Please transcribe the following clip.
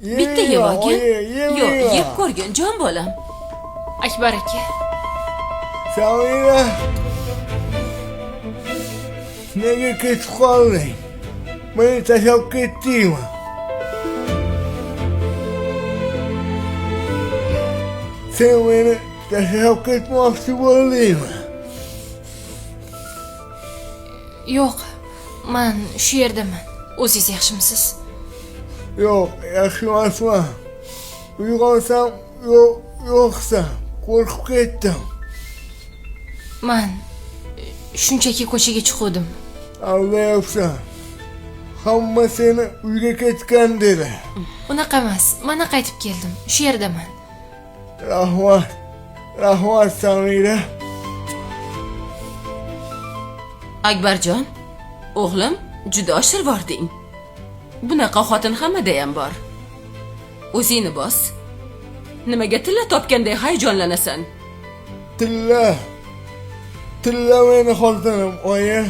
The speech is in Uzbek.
Bitta yeb olgin. Yo'q, yeb ko'rgin, jon bolam. Akbar aka. Samira. Nega ketib qolding? Meni tashlab ketdingmi? Sen meni tashlab ketmoqchi bo'ldingmi? Yo'q, men shu yerdaman. O'zingiz yaxshimisiz? Yo'q, yaxshi emasman. Uyg'onsam, yo'qsan. Qo'rqib ketdim. Men shunchaki ko'chaga chiqdim. Aldayapsan. Hamma seni uyga ketgan dedi. Unaqa emas. Mana qaytib keldim. Shu yerdaman. Rahmat Samira. Akbarjon, o'g'lim, juda oshirvording. Bunaqa xotin hammada ham bor. O'zingni bos. Nimaga tilla topganday hayajonlanasan? Tilla meni xotinim, oyi.